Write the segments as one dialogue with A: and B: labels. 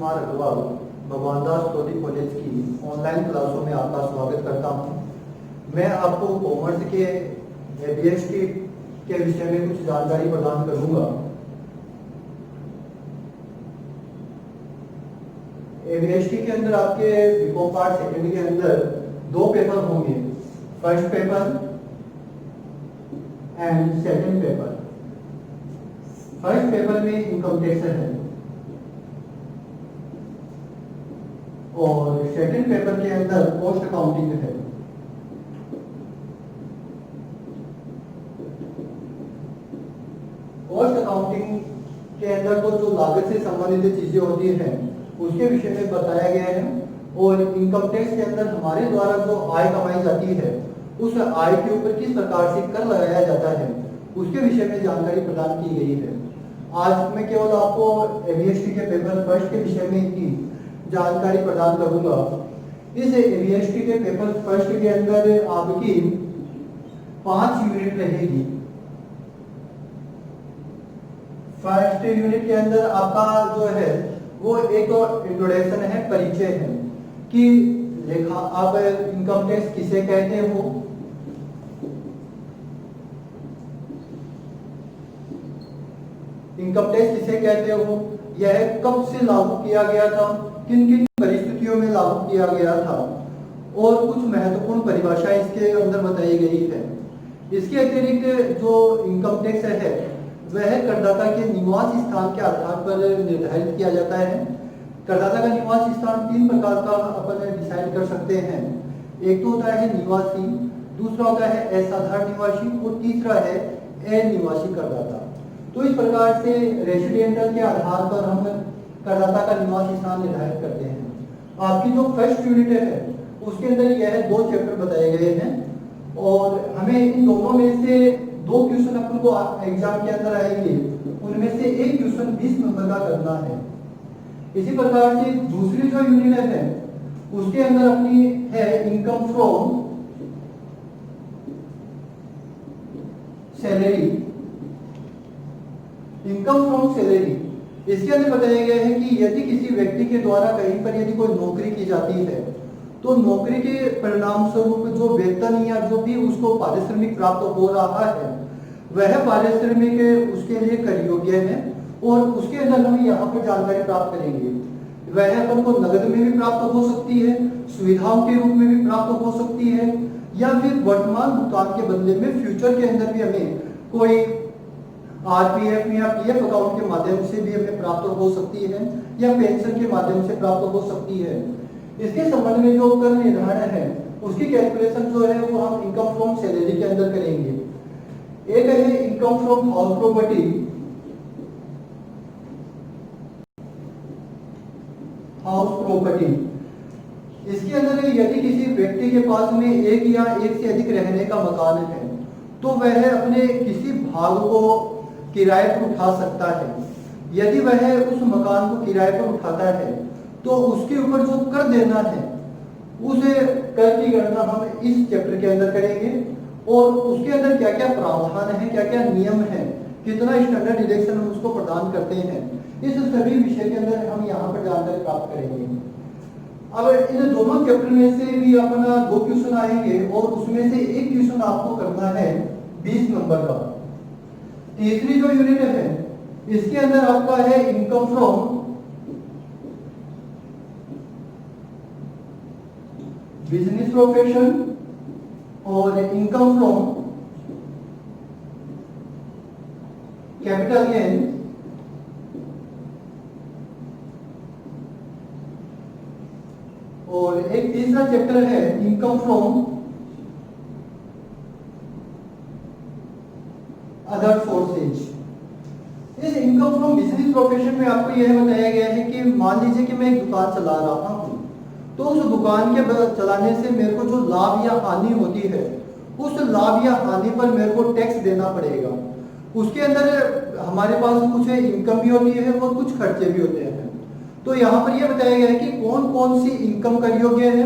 A: कुमार अग्रवाल भगवान दास टोली कॉलेज की ऑनलाइन क्लासों में आपका स्वागत करता हूं। मैं आपको कॉमर्स के एबीएसटी के विषय में कुछ जानकारी प्रदान करूंगा। एबीएसटी के अंदर आपके बीकॉम पार्ट सेकेंड के अंदर दो पेपर होंगे, first paper and second paper. First paper में इनकम टैक्स है और सेकंड पेपर के अंदर कॉस्ट अकाउंटिंग है। कॉस्ट अकाउंटिंग के अंदर तो जो लागत से संबंधित चीजें होती हैं उसके विषय में बताया गया है और इनकम टैक्स के अंदर हमारे द्वारा जो आय कमाई जाती है उस आय के ऊपर किस प्रकार से कर लगाया जाता है उसके विषय में जानकारी प्रदान की गई है। आज मैं केवल आपको एबीएसटी के पेपर फर्स्ट के विषय में ही जानकारी प्रदान करूंगा। इस एबीएसटी के पेपर फर्स्ट के अंदर आपकी 5 यूनिट रहेगी। फर्स्ट यूनिट के अंदर आपका जो है वो एक तो इंट्रोडक्शन है, परिचय है कि लेखा आप इनकम टैक्स किसे कहते हो, इनकम टैक्स किसे कहते हो, यह कब से लागू किया गया था, किन किन परिस्थितियों में लागू किया गया था और कुछ महत्वपूर्ण परिभाषाएं इसके अंदर बताई गई है। इसके अतिरिक्त जो इनकम टैक्स है वह करदाता के निवास स्थान के आधार पर निर्धारित किया जाता है। करदाता का निवास स्थान 3 प्रकार का अपन डिसाइड कर सकते हैं। एक तो होता है निवासी, दूसरा होता है असाधारण निवासी और तीसरा है अनिवासी करदाता। तो इस प्रकार से रेसिडेंटल के आधार पर हम करदाता का निवास स्थान निर्धारित करते हैं। आपकी जो फर्स्ट यूनिट है उसके अंदर यह 2 चैप्टर बताए गए हैं और हमें इन दोनों में से 2 क्वेश्चन अपन को एग्जाम के अंदर आएंगे, उनमें से एक क्वेश्चन 20 नंबर का करना है। इसी प्रकार से दूसरी जो यूनिट है उसके अंदर अपनी है income from salary. Income from salary इसके अंदर बताया गया है कि यदि किसी व्यक्ति के द्वारा कहीं पर यदि कोई नौकरी की जाती है तो नौकरी के परिणाम स्वरूप जो वेतन या जो भी उसको पारिश्रमिक प्राप्त हो रहा है वह पारिश्रमिक उसके लिए कर योग्य है और उसके अंदर हम यहाँ पर जानकारी प्राप्त करेंगे। वह अपन को नगद में भी प्राप्त हो सकती है, सुविधाओं के रूप में भी प्राप्त हो सकती है या फिर वर्तमान भुगतान के बदले में फ्यूचर के अंदर भी हमें कोई आरपीएफ या पीएफ अकाउंट के माध्यम से भी हमें प्राप्त हो सकती है या पेंशन के माध्यम से प्राप्त हो सकती है। इसके संबंध में जो कर निर्धारण है उसकी कैलकुलेशन जो है वो हम इनकम फ्रॉम सैलरी के अंदर करेंगे। एक है income from house property. House property इसके अंदर यदि किसी व्यक्ति के पास में एक या एक से अधिक रहने का मकान है तो वह अपने किसी भाग को किराए पर उठा सकता है। यदि वह उस मकान को किराए पर उठाता है तो उसके ऊपर जो कर देना है उसे कर की गणना हम इस चैप्टर के अंदर करेंगे और उसके अंदर क्या क्या प्रावधान है, क्या क्या नियम है, कितना स्टैंडर्ड डिडक्शन हम उसको प्रदान करते हैं, इस सभी विषय के अंदर हम यहाँ पर जानकारी प्राप्त करेंगे। अब इन दोनों चैप्टर में से भी अपना 2 क्वेश्चन आएंगे और उसमें से एक क्वेश्चन आपको करना है 20 नंबर का। तीसरी जो यूनिट है इसके अंदर आपका है इनकम फ्रॉम बिजनेस प्रोफेशन और इनकम फ्रॉम कैपिटल गेन और एक तीसरा चैप्टर है इनकम फ्रॉम अदर सोर्सेज। इस इनकम फ्रॉम बिजनेस प्रोफेशन में आपको यह बताया गया है कि मान लीजिए कि मैं एक दुकान चला रहा हूं तो उस दुकान के चलाने से मेरे को जो लाभ या हानि होती है उस लाभ या हानि पर मेरे को टैक्स देना पड़ेगा। उसके अंदर हमारे पास कुछ इनकम भी होती है और कुछ खर्चे भी होते हैं। तो यहाँ पर यह बताया गया है कि कौन कौन सी इनकम कर योग्य है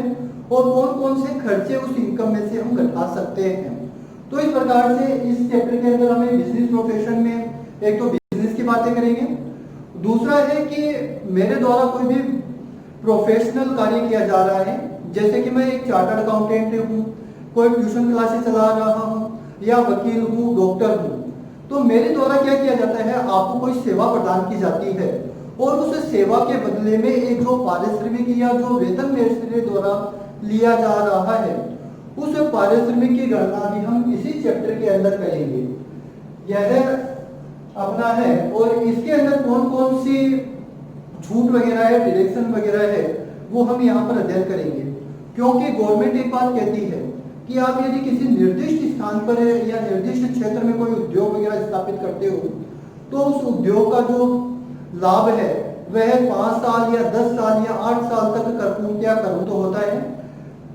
A: और कौन कौन से खर्चे उस इनकम में से हम घटा सकते हैं। तो इस प्रकार से इस चैप्टर के अंदर हमें बिजनेस प्रोफेशन में एक तो बिजनेस की बातें करेंगे, दूसरा है कि मेरे द्वारा कोई भी प्रोफेशनल कार्य किया जा रहा है, जैसे कि मैं एक चार्टर्ड अकाउंटेंट हूँ, कोई ट्यूशन क्लासेस चला रहा हूँ, या वकील हूँ, डॉक्टर हूँ, तो मेरे द्वारा क्या किया जाता है, आपको कोई सेवा प्रदान की जाती है और उस सेवा के बदले में एक जो पारिश्रमिक या जो वेतन मेरे द्वारा लिया जा रहा है, उस पारिश्रमिक की गणना भी हम इसी चैप्टर के अंदर करेंगे। यह अपना है और इसके अंदर कौन कौन सी छूट वगैरह है, डिडक्शन वगैरह है, वो हम यहाँ पर अध्ययन करेंगे। क्योंकि गवर्नमेंट एक बात कहती है कि आप यदि किसी निर्दिष्ट स्थान पर या निर्दिष्ट क्षेत्र में कोई उद्योग वगैरह स्थापित करते हो, तो उस उद्योग का जो लाभ है वह 5 साल या 10 साल या 8 साल तक करमुक्त या करमुक्त होता है।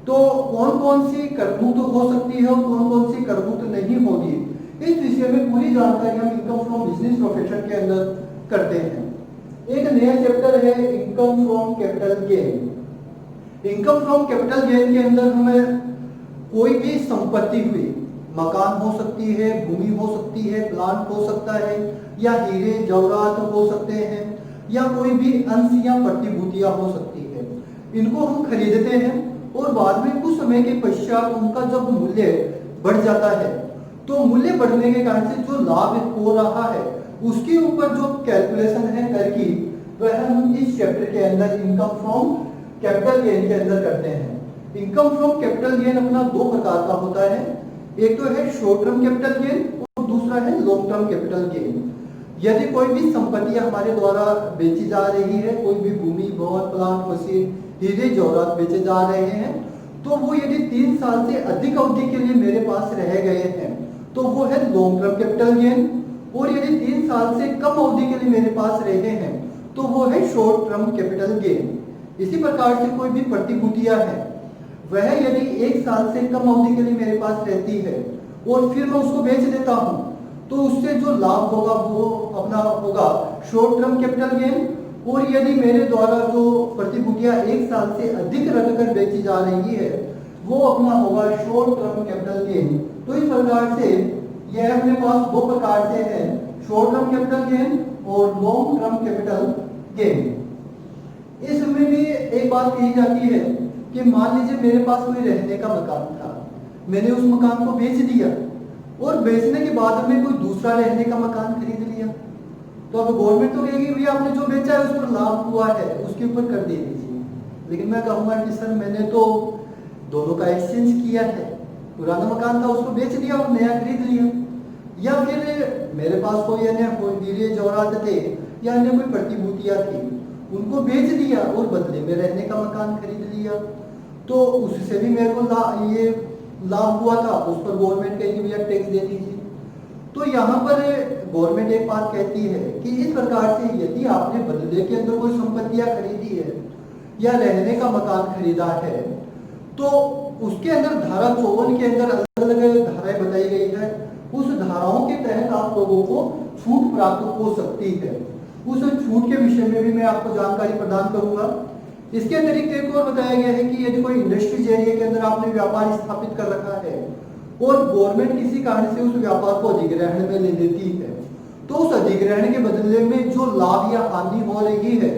A: तो कौन कौन सी करमुक्त हो सकती है और कौन कौन सी करमुक्त नहीं होगी, इस विषय में पूरी जानकारी हम इनकम फ्रॉम बिजनेस प्रोफेशन के अंदर करते हैं। एक नया चैप्टर है income from capital gain. Income from capital gain के अंदर हमें कोई भी संपत्ति हुई, मकान हो सकती है, भूमि हो सकती है, प्लांट हो सकता है, या हीरे जवाहरात हो सकते हैं, या कोई भी अंश या प्रतिभूतियां हो सकती है। इनको हम खरीदते हैं और बाद में कुछ समय के पश्चात उनका जब मूल्य बढ़ जाता है, तो मूल्य बढ़ने के कारण से जो लाभ हो रहा है उसके ऊपर जो कैलकुलेशन है कर की, वह हम इस चैप्टर के अंदर इनकम फ्रॉम कैपिटल गेन के अंदर करते हैं। इनकम फ्रॉम कैपिटल गेन अपना दो प्रकार का होता है, एक तो है शॉर्ट टर्म कैपिटल गेन और दूसरा है लॉन्ग टर्म कैपिटल गेन। यदि कोई भी संपत्तियां हमारे द्वारा बेची जा रही है, कोई भी भूमि, भवन, प्लांट, मशीन, हीरे जवाहरात बेचे जा रहे हैं, तो वो यदि 3 साल से अधिक अवधि के लिए मेरे पास रह गए हैं तो वो है लॉन्ग टर्म कैपिटल गेन, और यदि 3 साल से कम अवधि के लिए मेरे पास रहे हैं तो वो है शॉर्ट टर्म कैपिटल गेन। इसी प्रकार से कोई भी प्रतिभूतियां हैं, वह यदि 1 साल से कम अवधि के लिए मेरे पास रहती है और फिर मैं उसको बेच देता हूं, तो उससे जो लाभ होगा वो अपना होगा शॉर्ट टर्म कैपिटल गेन। और यदि मेरे द्वारा जो प्रतिभूतियां 1 साल से अधिक रखकर बेची जा रही है, वो अपना होगा शॉर्ट टर्म कैपिटल गेन। तो इस प्रकार से यह अपने पास दो प्रकार से है, शॉर्ट टर्म कैपिटल गेन और लॉन्ग टर्म कैपिटल गेन। इसमें भी एक बात कही जाती है कि मान लीजिए मेरे पास कोई रहने का मकान था, मैंने उस मकान को बेच दिया और बेचने के बाद में कोई दूसरा रहने का मकान खरीद लिया, तो अब गवर्नमेंट तो कहेगी भैया आपने जो बेचा है उस पर लाभ हुआ है, उसके ऊपर कर दे दीजिए। लेकिन मैं कहूंगा कि सर मैंने तो दोनों का एक्सचेंज किया है, पुराना मकान था उसको बेच दिया और नया खरीद लिया, या फिर मेरे पास कोई अन्य हीरे जवाहरात थे या अन्य कोई प्रतिभूतियां थी, उनको बेच दिया और बदले में रहने का मकान खरीद लिया, तो उससे भी मेरे को ये लाभ हुआ था, उस पर गवर्नमेंट कहेगी भैया टैक्स दे दीजिए। तो यहाँ पर गवर्नमेंट एक बात कहती है कि इस प्रकार से यदि आपने बदले के अंदर कोई संपत्तियां खरीदी है या रहने का मकान खरीदा है, तो उसके अंदर धारा 54 के अंदर अलग अलग धाराएं बताई गई है, उस धाराओं के तहत आप लोगों को छूट प्राप्त हो सकती है। उस छूट के विषय में भी मैं आपको जानकारी प्रदान करूंगा। इसके अतिरिक्त एक और बताया गया है कि यदि कोई इंडस्ट्रीज एरिया के अंदर आपने व्यापार स्थापित कर रखा है और गवर्नमेंट किसी कारण से उस व्यापार को अधिग्रहण में ले लेती है, तो उस अधिग्रहण के बदले में जो लाभ या हानि हो रही है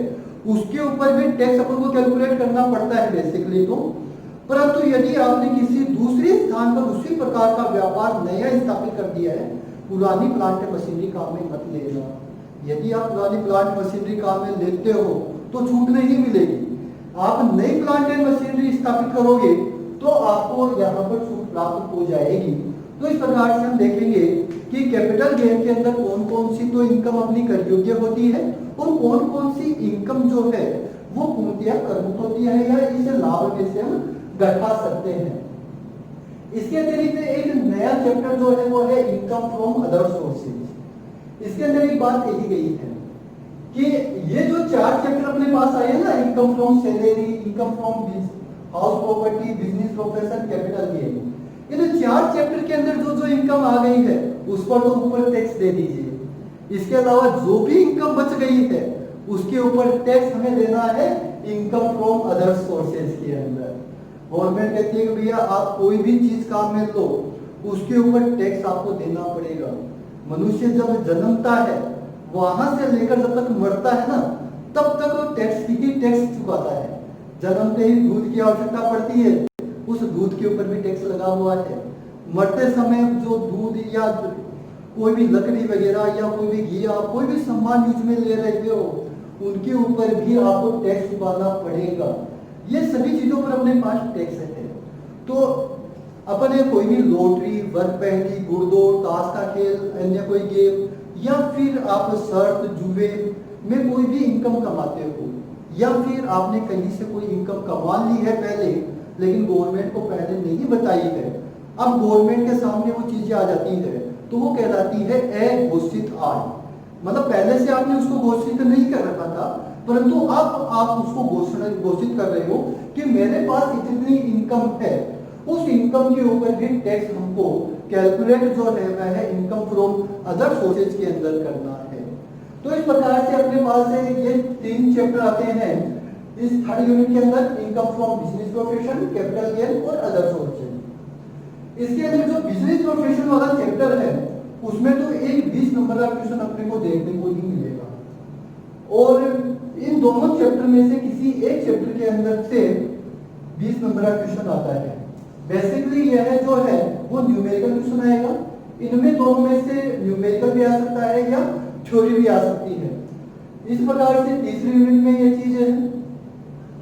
A: उसके ऊपर भी टैक्स अपन को कैलकुलेट करना पड़ता है बेसिकली तो। परंतु यदि आपने किसी दूसरे स्थान पर उसी प्रकार का व्यापार नया स्थापित कर दिया है, पुरानी प्लांट मशीनरी काम में मत लेना। यदि आप पुरानी प्लांट मशीनरी काम में लेते हो तो छूट नहीं मिलेगी, आप नई प्लांट एंड मशीनरी स्थापित करोगे तो आपको यहाँ पर छूट प्राप्त हो जाएगी। तो इस प्रकार से हम देखेंगे कि कैपिटल गेन के अंदर कौन कौन सी तो इनकम अपनी कर योग्य होती है और कौन कौन सी इनकम जो है वो पूर्णतया करमुक्त होती है या इसे लाभ में से हम घटा सकते हैं। इसके अतिरिक्त एक नया चैप्टर जो है वो है इनकम फ्रॉम अदर सोर्सेज। इसके अंदर एक बात कही गई है कि ये जो 4 चैप्टर अपने पास आए हैं ना, income from salary, income from house property, business profession, capital gain, ये जो 4 चैप्टर के अंदर जो जो इनकम आ गई है उस पर तो ऊपर टैक्स दे दीजिए। इसके अलावा जो भी इनकम बच गई है उसके ऊपर टैक्स हमें देना है इनकम फ्रॉम अदर सोर्सेज के अंदर। गवर्नमेंट कहती है कि भैया आप कोई भी चीज काम में लो उसके ऊपर टैक्स आपको देना पड़ेगा। मनुष्य जब जन्मता है वहां से लेकर जब तक मरता है ना, तब तक वो टैक्स ही टैक्स चुकाता है। जन्मते ही दूध की आवश्यकता पड़ती है, उस दूध के ऊपर भी टैक्स लगा हुआ है। मरते समय जो दूध या कोई भी लकड़ी वगैरह या कोई भी घी, आप कोई भी सामान यूज में ले रहे हो, उनके ऊपर भी आपको टैक्स चुकाना पड़ेगा। ये सभी चीजों पर अपने पास टैक्स है। तो अपन कोई भी लॉटरी, वर्क पहली, गुड़दौड़, ताश का खेल, अन्य कोई गेम, या फिर आप शर्त, जुए में कोई भी इनकम कमाते हो, या फिर आपने कहीं से कोई इनकम कमा ली है पहले, लेकिन गवर्नमेंट को पहले नहीं बताई है, अब गवर्नमेंट के सामने वो चीजें आ जाती है, तो वो कहलाती है अघोषित आय। मतलब पहले से आपने उसको घोषित नहीं कर रखा था, परंतु अब आप उसको घोषित कर रहे हो कि मेरे पास इतनी इनकम है। उस इनकम के ऊपर भी टैक्स हमको कैलकुलेट जो है वह है इनकम फ्रॉम अदर सोर्सेज के अंदर करना है। तो इस प्रकार से अपने पास ये 3 चैप्टर आते हैं इस थर्ड यूनिट के अंदर, income from business profession, capital gain और अदर सोर्सेज। इसके अंदर जो बिजनेस प्रोफेशन वाला चैप्टर है, उसमें तो एक 20 नंबर का क्वेश्चन अपने को देखने को ही मिलेगा, और इन दोनों चैप्टर में से किसी एक चैप्टर के अंदर से 20 नंबर का क्वेश्चन आता है। बेसिकली यह जो है वो न्यूमेरिकल क्वेश्चन आएगा। इनमें दोनों में से न्यूमेरिकल भी आ सकता है या थ्योरी भी आ सकती है। इस प्रकार से तीसरी यूनिट में ये चीज है।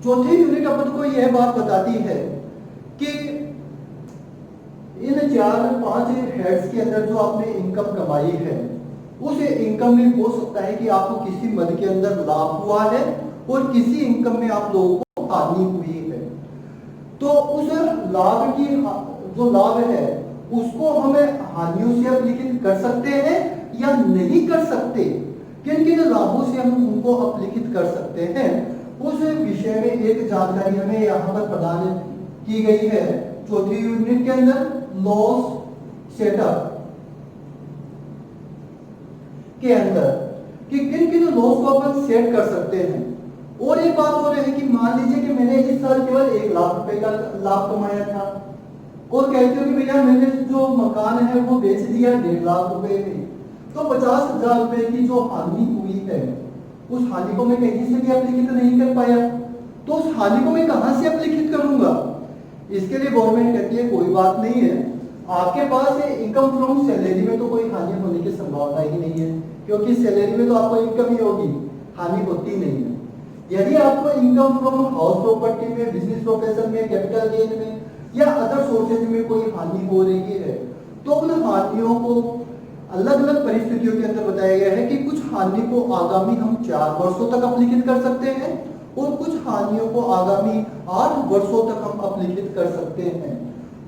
A: चौथी यूनिट अपन को यह बात बताती है कि इन 4-5 हेड्स के अंदर जो आपने इनकम कमाई है, उस इनकम में हो सकता है कि आपको किसी मद के अंदर लाभ हुआ है और किसी इनकम में आप लोगों को हानि हुई है। तो उस लाभ की जो लाभ है उसको हमें हानियों से अपलिखित कर सकते हैं या नहीं कर सकते, किन किन लाभों से हम उनको अपलिखित कर सकते हैं, उस विषय में एक जानकारी हमें यहाँ पर प्रदान की गई है चौथी यूनिट के अंदर, लॉस सेटअप के अंदर, कि किन किन लॉस को अपन सेट कर सकते हैं। और एक बात और है कि मान लीजिए कि मैंने इस साल केवल 1 लाख रुपए का लाभ कमाया था, और कहते हो कि भैया मैंने जो मकान है वो बेच दिया 1.5 लाख रुपए में, तो 50,000 रुपए की जो हानि हुई है, उस हानि को मैं कहीं से भी अपलिखित नहीं कर पाया, तो उस हानि को मैं कहां से अपलिखित करूंगा। इसके लिए गवर्नमेंट कहती है कोई बात नहीं है, आपके पास इनकम फ्रॉम सैलरी में तो कोई हानि होने की संभावना ही नहीं है, क्योंकि सैलरी में तो आपको इनकम ही होगी, हानि होती नहीं है। यदि आपको इनकम फ्रॉम हाउस प्रॉपर्टी में, बिजनेस प्रोफेशन में, कैपिटल गेन में या अदर सोर्सेज में कोई हानि हो रही है, तो उन हानियों को अलग अलग परिस्थितियों के अंदर बताया गया है कि कुछ हानि को आगामी हम 4 वर्षों तक अपलिखित कर सकते हैं और कुछ हानियों को आगामी 8 वर्षों तक हम अपलिखित कर सकते हैं।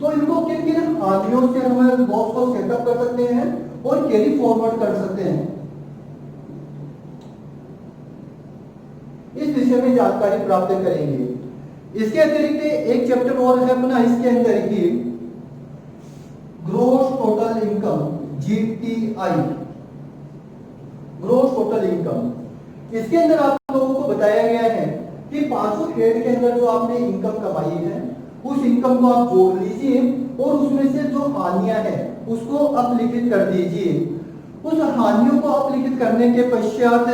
A: तो इनको किन किन हानियों से हम लॉस को सेटअप कर सकते हैं और कैरी फॉरवर्ड कर सकते हैं, इस विषय में जानकारी प्राप्त करेंगे। इसके अतिरिक्त एक चैप्टर और है अपना इसके अंदर ही, gross total income, GTI, gross total income. इसके अंदर आप लोगों को बताया गया है कि 5 हेड के अंदर जो आपने इनकम कमाई है, उस इनकम को आप जोड़ लीजिए और उसमें से जो हानियां हैं उसको अपलिखित कर दीजिए। उस हानियों को अपलिखित करने के पश्चात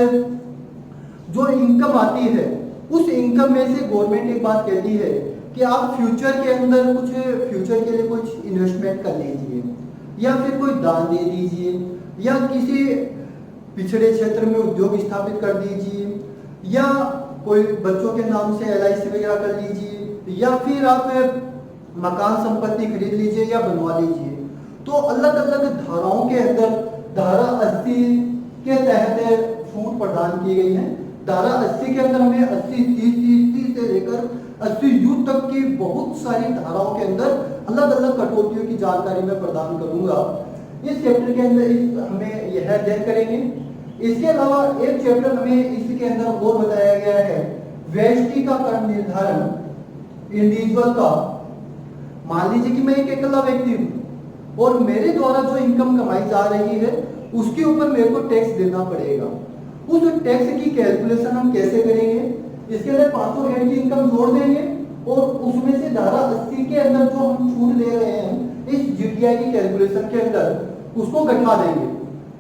A: जो इनकम आती है, उस इनकम में से गवर्नमेंट एक बात कहती है कि आप फ्यूचर के अंदर कुछ, फ्यूचर के लिए कुछ इन्वेस्टमेंट कर लीजिए, या फिर कोई दान दे दीजिए, या किसी पिछड़े क्षेत्र में उद्योग स्थापित कर दीजिए, या कोई बच्चों के नाम से LIC वगैरह कर लीजिए, या फिर आप मकान संपत्ति खरीद लीजिए या बनवा लीजिए। तो अलग अलग धाराओं के अंदर धारा 80 के तहत छूट प्रदान की गई है। धारा 80 के अंदर हमें 80, 30 से लेकर 80U तक की बहुत सारी धाराओं के अंदर अलग अलग कटौतियों की जानकारी मैं प्रदान करूंगा। इस चैप्टर के अंदर हमें यह अध्ययन करेंगे। इसके अलावा एक चैप्टर हमें इसके अंदर और बताया गया है, व्यष्टि का कर निर्धारण, इंडिविजुअल का। मान लीजिए कि मैं एक अकेला व्यक्ति हूं और मेरे द्वारा जो इनकम कमाई जा रही है उसके ऊपर मेरे को टैक्स देना पड़ेगा। उस टैक्स की कैलकुलेशन हम कैसे करेंगे, इसके अंदर 500 हेड की इनकम जोड़ देंगे और उसमें से धारा 80 के अंदर जो हम छूट दे रहे हैं इस GTI की कैलकुलेशन के अंदर उसको घटा देंगे।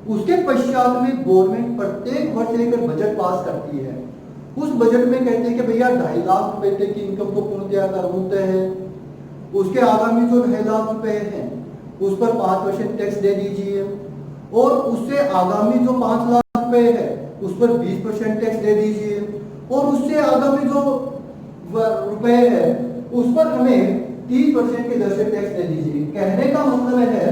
A: उसके पश्चात में गवर्नमेंट प्रत्येक वर्ष एक बजट पास करती है। उस बजट में कहते हैं कि भैया 2.5 लाख रुपए तक की इनकम को पूर्णतया कर होते हैं। उसके आगामी जो 2.5 लाख रुपए हैं उस पर 5% टैक्स दे दीजिए, और उससे आगामी जो 5 लाख रुपए है उस पर 20% टैक्स दे दीजिए, और उससे आगामी जो रुपए है उस पर हमें 30% की दर से टैक्स दे दीजिए। कहने का मतलब है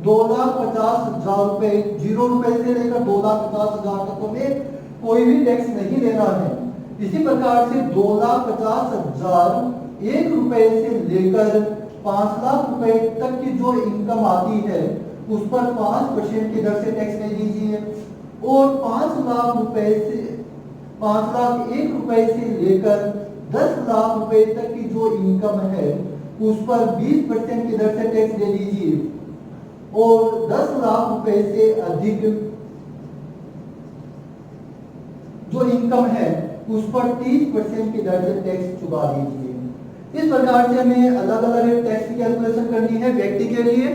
A: 2,50,000 रुपए, 0 रुपए से लेकर 2,50,000 तक हमें कोई भी टैक्स नहीं देना है। इसी प्रकार से 2,50,000 1 रुपए से लेकर 5 लाख रुपए तक की जो इनकम आती है उस पर 5% की दर से टैक्स दे दीजिए, और 5 लाख रुपए से 5 लाख 1 रुपए से लेकर 10 लाख रुपए तक की जो इनकम है उस पर 20% की दर से टैक्स दे दीजिए, और 10 लाख रुपए से अधिक जो इनकम है उस पर 30% की दर से टैक्स चुका दीजिए। इस प्रकार से हमें अलग अलग टैक्स की कैलकुलेशन करनी है व्यक्ति के लिए,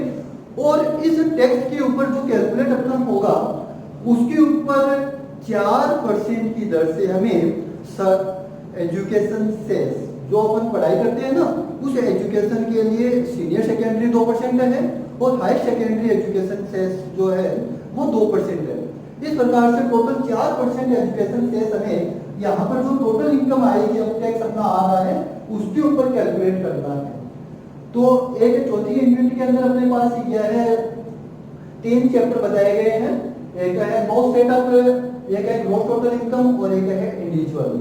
A: और इस टैक्स के ऊपर जो कैलकुलेट अपना होगा उसके ऊपर 4% की दर से हमें एजुकेशन सेस, जो अपन पढ़ाई करते हैं ना, उस एजुकेशन के लिए सीनियर सेकेंडरी 2% है, और हायर सेकेंडरी एजुकेशन सेस जो है वो 2% है। इस प्रकार से टोटल 4% एजुकेशन सेस हमें यहाँ पर जो टोटल इनकम आएगी, अब टैक्स अपना आ रहा है उसके ऊपर कैलकुलेट करना है। तो एक चौथी यूनिट के अंदर अपने पास यह है 3 चैप्टर बताए गए हैं। एक है लॉस सेटअप, एक है ग्रॉस टोटल इनकम, और एक है इंडिविजुअल।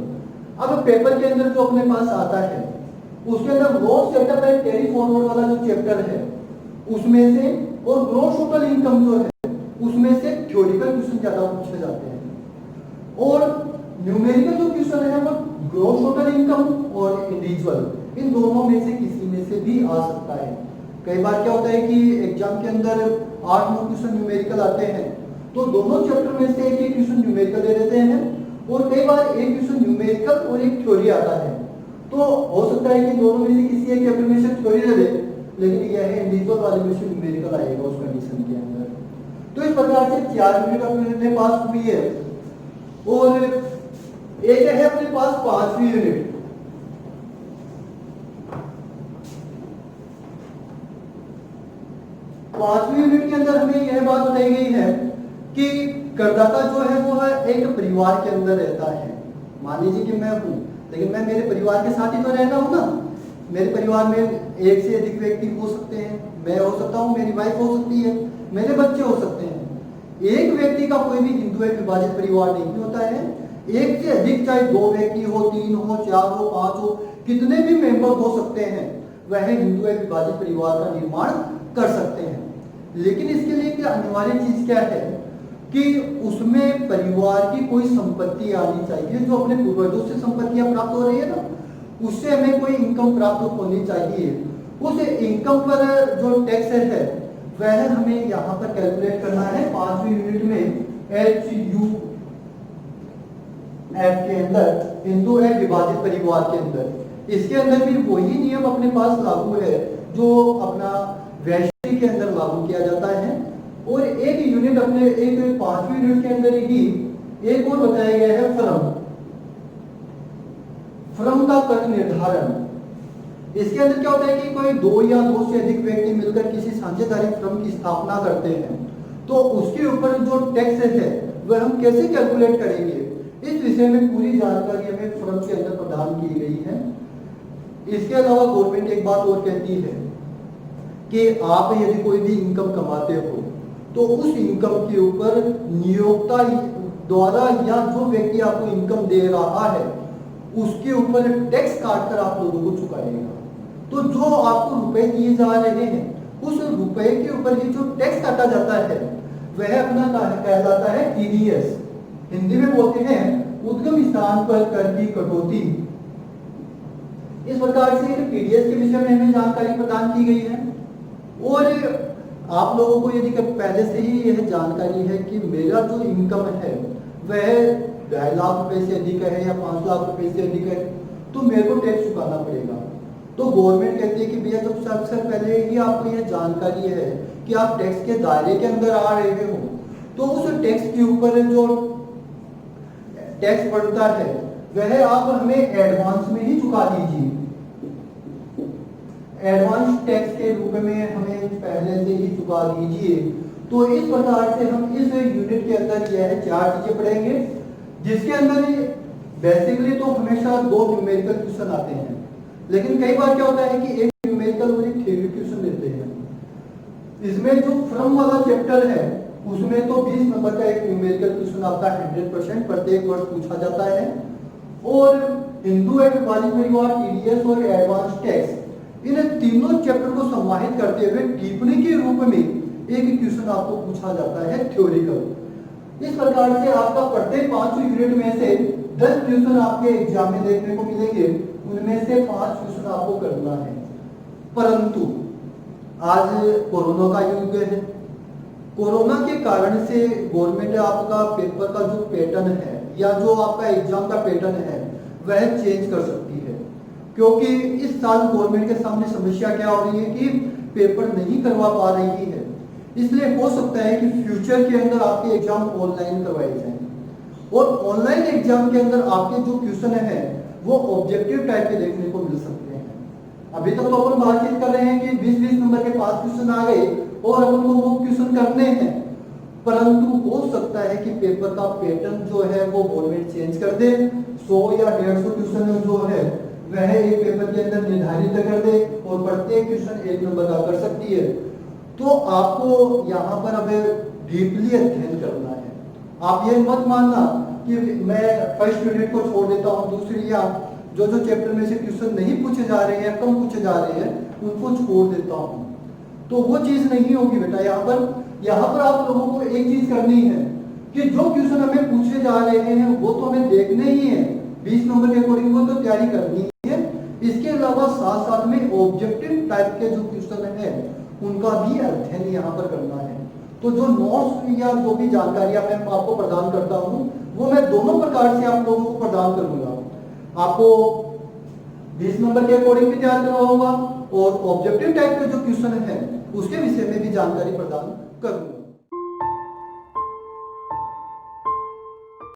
A: अब पेपर के अंदर जो अपने पास आता है उसके अंदर लॉस सेटअप है, कैरी फॉरवर्ड वाला जो चैप्टर है उसमें से, और ग्रॉस टोटल इनकम जो है उसमें से थ्योरेटिकल क्वेश्चन ज्यादा पूछे जाते हैं, और न्यूमेरिकल जो क्वेश्चन है वो ग्रॉस टोटल इनकम और इंडिविजुअल, इन दोनों में से किसी में से भी आ सकता है। कई बार क्या होता है कि एग्जाम के अंदर 8-9 क्वेश्चन न्यूमेरिकल आते हैं, तो दोनों चैप्टर में से एक क्वेश्चन न्यूमेरिकल दे देते हैं, और कई बार एक क्वेश्चन न्यूमेरिकल और एक थ्योरी आता है। तो हो सकता है कि दोनों में से किसी एक चैप्टर में से थ्योरी दे दे, लेकिन यह है इंडिविजुअल वाले में से न्यूमेरिकल आएगा उस कंडीशन के अंदर। तो इस प्रकार से 4 यूनिट अपने पास हुई है, और एक है अपने पास 5वीं यूनिट। पांचवी यूनिट के अंदर हमें यह बात बताई गई है कि करदाता जो है वो है एक परिवार के अंदर रहता है। मान लीजिए कि मैं हूं, लेकिन मैं मेरे परिवार के साथ ही तो रहना हूं ना। मेरे परिवार में एक से अधिक व्यक्ति हो सकते हैं, मैं हो सकता हूं, मेरी वाइफ हो सकती है, मेरे बच्चे हो सकते हैं। एक व्यक्ति का कोई भी हिंदू एक विभाजित परिवार नहीं होता है। एक से अधिक, चाहे 2 व्यक्ति हो, 3 हो, 4 हो, 5 हो, कितने भी मेंबर हो सकते हैं, वह हिंदू एक विभाजित परिवार का निर्माण कर सकते हैं। लेकिन इसके लिए क्या अनिवार्य चीज क्या है कि उसमें परिवार की कोई संपत्ति आनी चाहिए, जो अपने पूर्वजों से संपत्तियां प्राप्त हो रही है ना, उससे हमें कोई इनकम प्राप्त होनी चाहिए। उस इनकम पर जो टैक्स है वह हमें यहाँ पर कैलकुलेट करना है 5वीं यूनिट में HUF के अंदर, हिंदू है विभाजित परिवार के अंदर। इसके अंदर भी वही नियम अपने पास लागू है जो अपना वैश्विक के अंदर लागू किया जाता है। और एक यूनिट अपने एक 5वीं यूनिट के अंदर ही एक और बताया गया है फर्म का कर निर्धारण। इसके अंदर क्या होता है कि कोई 2 या 2 से अधिक व्यक्ति मिलकर किसी साझेदारी फर्म की स्थापना करते हैं, तो उसके ऊपर जो टैक्स है वह हम कैसे कैलकुलेट करेंगे, इस विषय में पूरी जानकारी हमें फर्म के अंदर प्रदान की गई है। इसके अलावा गवर्नमेंट एक बात और कहती है कि आप यदि कोई भी इनकम कमाते हो तो उस इनकम के ऊपर नियोक्ता द्वारा या जो व्यक्ति आपको इनकम दे रहा है उसके ऊपर टैक्स काटकर आप लोगों को चुकाएगा। तो जो आपको रुपए दिए जा रहे हैं उस रुपए के ऊपर ही जो टैक्स काटा जाता है वह अपना कहलाता है TDS। हिंदी में बोलते हैं उद्गम स्थान पर कर की कटौती। इस प्रकार से TDS के विषय में हमें जानकारी प्रदान की गई है। और आप लोगों को यदि पहले से ही यह जानकारी है कि मेरा जो इनकम है वह 2.5 लाख रुपए से अधिक है या 5 लाख रुपए से अधिक है, तो मेरे को टैक्स चुकाना पड़ेगा। तो गवर्नमेंट कहती है कि भैया जब सबसे पहले ही आपको यह जानकारी है कि आप टैक्स के दायरे के अंदर आ रहे हो, तो उस टैक्स के ऊपर जो टैक्स बढ़ता है वह आप हमें एडवांस में ही चुका दीजिए। एडवांस टैक्स के रूप में हमें पहले से ही चुका दीजिए। तो इस प्रकार से हम इस यूनिट के अंदर यह 4 चीजें पढ़ेंगे, जिसके अंदर बेसिकली तो हमेशा 2 न्यूमेरिकल क्वेश्चन आते हैं, लेकिन कई बार क्या होता है कि एक न्यूमेरिकल और एक थ्योरी क्वेश्चन देते हैं। इसमें जो फ्रॉम वाला चैप्टर है उसमें तो 20 नंबर का एक न्यूमेरिकल क्वेश्चन आता है, 100% प्रत्येक वर्ष पूछा जाता है। और हिंदू एक्ट, बालिक परिवार, टीडीएस और एडवांस टैक्स, इन तीनों चैप्टर को समाहित करते हुए टिप्पणी के रूप में एक क्वेश्चन आपको पूछा जाता है थ्योरिकल। इस प्रकार से आपका प्रत्येक 5 यूनिट में से 10 क्वेश्चन आपके एग्जाम में देखने को मिलेंगे, उनमें से 5 क्वेश्चन आपको करना है। परंतु आज कोरोना का युग है, कोरोना के कारण से गवर्नमेंट आपका पेपर का जो पैटर्न है या जो आपका एग्जाम का पैटर्न है वह चेंज कर सकती है, क्योंकि इस साल गवर्नमेंट के सामने समस्या क्या हो रही है कि पेपर नहीं करवा पा रही है। इसलिए हो सकता है कि फ्यूचर के अंदर आपके एग्जाम ऑनलाइन करवाए जाएं, और ऑनलाइन एग्जाम के अंदर आपके जो क्वेश्चन है वो ऑब्जेक्टिव टाइप के देखने को मिल सकते हैं। अभी तक तो अपन बातचीत कर रहे हैं कि 20-20 नंबर के 5 क्वेश्चन आ गए और अपन को वो क्वेश्चन करने हैं, परंतु हो सकता है कि पेपर का पैटर्न जो है वो गवर्नमेंट चेंज कर दे। 100 या 150 क्वेश्चन जो है वह एक पेपर के अंदर निर्धारित कर दे और प्रत्येक क्वेश्चन 1 नंबर का कर सकती है। तो आपको यहाँ पर अब डीपली अध्ययन करना है। आप ये मत मानना कि मैं फर्स्ट यूनिट को छोड़ देता हूँ, दूसरी या जो चैप्टर में से क्वेश्चन नहीं पूछे जा रहे हैं, कम पूछे जा रहे हैं, उनको छोड़ देता हूँ, तो वो चीज नहीं होगी बेटा। यहाँ पर आप लोगों को एक चीज करनी है कि जो क्वेश्चन हमें पूछे जा रहे हैं वो तो हमें देखने ही है, 20 नंबर के अकॉर्डिंग वो तो तैयारी करनी है। इसके अलावा साथ साथ में ऑब्जेक्टिव टाइप के जो क्वेश्चन है उनका भी अध्ययन यहाँ पर करना है। तो जो नोट्स या जो भी जानकारियां मैं आपको प्रदान करता हूँ वो मैं दोनों प्रकार से आप लोगों को प्रदान करूंगा। आपको 20 नंबर के अकॉर्डिंग भी तैयार करवाऊंगा और ऑब्जेक्टिव टाइप के जो क्वेश्चन है उसके विषय में भी जानकारी प्रदान करूंगा।